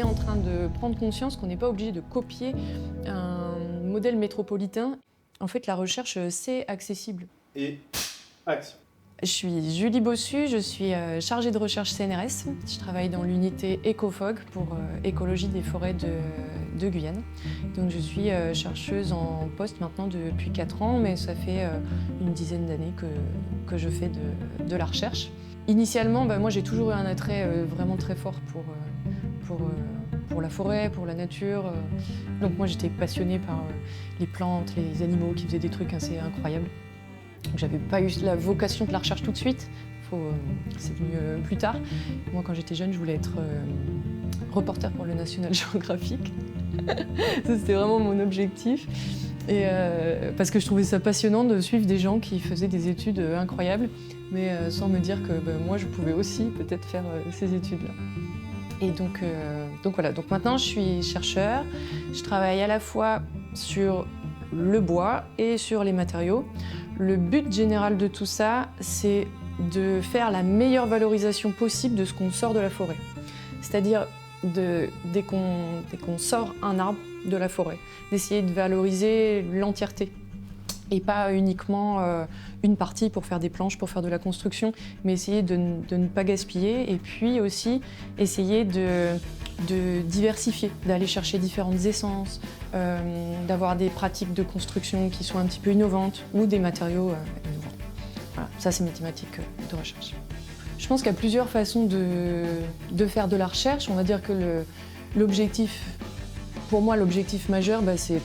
en train de prendre conscience qu'on n'est pas obligé de copier un modèle métropolitain. En fait, la recherche, c'est accessible. Et action. Je suis Julie Bossu, je suis chargée de recherche CNRS. Je travaille dans l'unité EcoFog pour écologie des forêts de Guyane. Donc je suis chercheuse en poste maintenant depuis 4 ans, mais ça fait une dizaine d'années que je fais de la recherche. Initialement, moi j'ai toujours eu un attrait vraiment très fort pour la forêt, pour la nature. Donc moi j'étais passionnée par les plantes, les animaux qui faisaient des trucs assez incroyables. J'avais pas eu la vocation de la recherche tout de suite, c'est venu plus tard. Moi quand j'étais jeune, je voulais être reporter pour le National Geographic. Ça c'était vraiment mon objectif. Et parce que je trouvais ça passionnant de suivre des gens qui faisaient des études incroyables, mais sans me dire que moi je pouvais aussi peut-être faire ces études-là. Et donc voilà, donc maintenant je suis chercheur, je travaille à la fois sur le bois et sur les matériaux. Le but général de tout ça, c'est de faire la meilleure valorisation possible de ce qu'on sort de la forêt. C'est-à-dire, dès qu'on sort un arbre de la forêt, d'essayer de valoriser l'entièreté. Et pas uniquement une partie pour faire des planches, pour faire de la construction, mais essayer de ne pas gaspiller et puis aussi essayer de diversifier, d'aller chercher différentes essences, d'avoir des pratiques de construction qui sont un petit peu innovantes ou des matériaux innovants. Voilà, ça c'est mes thématiques de recherche. Je pense qu'il y a plusieurs façons de faire de la recherche. On va dire que pour moi l'objectif majeur, c'est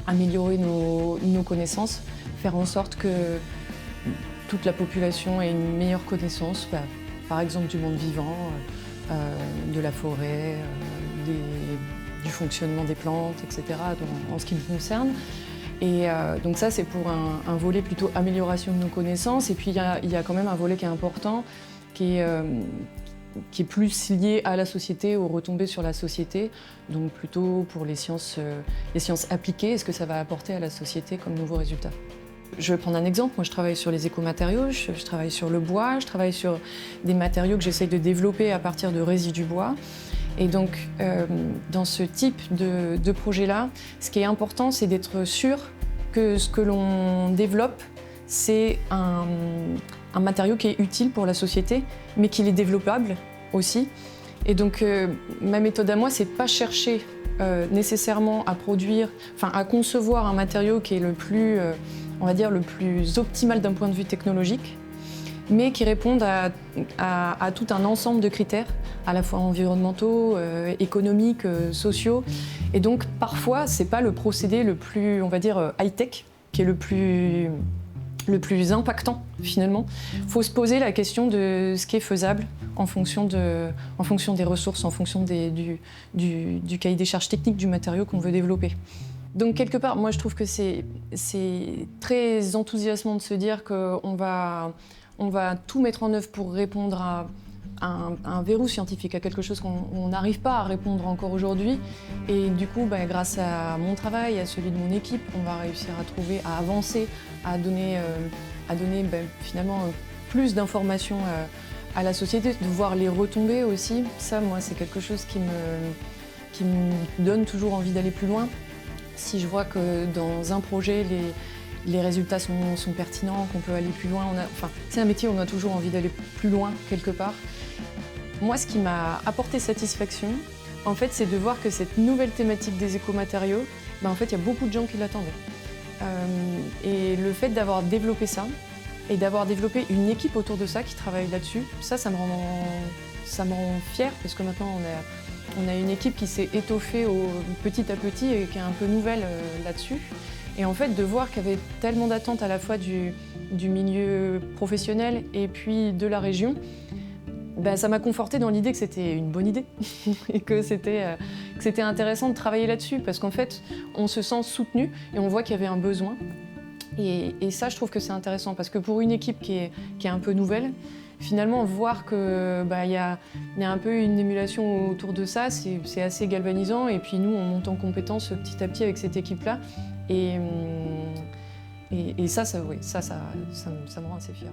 améliorer nos connaissances, faire en sorte que toute la population ait une meilleure connaissance, par exemple du monde vivant, de la forêt, du fonctionnement des plantes, etc., en ce qui me concerne. Et donc ça, c'est pour un volet plutôt amélioration de nos connaissances. Et puis il y a quand même un volet qui est important, qui est plus lié à la société, aux retombées sur la société, donc plutôt pour les sciences appliquées, est-ce que ça va apporter à la société comme nouveaux résultats. Je vais prendre un exemple, moi je travaille sur les écomatériaux, je travaille sur le bois, je travaille sur des matériaux que j'essaye de développer à partir de résidus bois. Et donc dans ce type de projet-là, ce qui est important, c'est d'être sûr que ce que l'on développe, c'est un matériau qui est utile pour la société, mais qu'il est développable aussi. Et donc ma méthode à moi, c'est pas chercher nécessairement à concevoir un matériau qui est le plus, on va dire, le plus optimal d'un point de vue technologique, mais qui répondent à tout un ensemble de critères, à la fois environnementaux, économiques, sociaux. Et donc parfois, c'est pas le procédé le plus, on va dire, high-tech, qui est le plus impactant finalement. Il faut se poser la question de ce qui est faisable en fonction des ressources, en fonction du cahier des charges techniques du matériau qu'on veut développer. Donc quelque part, moi je trouve que c'est très enthousiasmant de se dire qu'on va tout mettre en œuvre pour répondre à un verrou scientifique, à quelque chose qu'on n'arrive pas à répondre encore aujourd'hui. Et du coup, grâce à mon travail, à celui de mon équipe, on va réussir à avancer, à donner finalement plus d'informations à la société, de voir les retombées aussi. Ça, moi, c'est quelque chose qui me donne toujours envie d'aller plus loin. Si je vois que dans un projet, les résultats sont pertinents, qu'on peut aller plus loin. C'est un métier où on a toujours envie d'aller plus loin, quelque part. Moi, ce qui m'a apporté satisfaction, en fait, c'est de voir que cette nouvelle thématique des écomatériaux, en fait, il y a beaucoup de gens qui l'attendaient. Et le fait d'avoir développé ça, et d'avoir développé une équipe autour de ça qui travaille là-dessus, ça me rend fière, parce que maintenant, on a une équipe qui s'est étoffée petit à petit et qui est un peu nouvelle là-dessus. Et en fait, de voir qu'il y avait tellement d'attentes à la fois du milieu professionnel et puis de la région, ça m'a confortée dans l'idée que c'était une bonne idée et que c'était intéressant de travailler là-dessus parce qu'en fait, on se sent soutenu et on voit qu'il y avait un besoin. Et ça, je trouve que c'est intéressant parce que pour une équipe qui est un peu nouvelle, finalement, voir qu'il y a un peu une émulation autour de ça, c'est assez galvanisant. Et puis nous, on monte en compétence petit à petit avec cette équipe-là. Et ça me rend assez fière.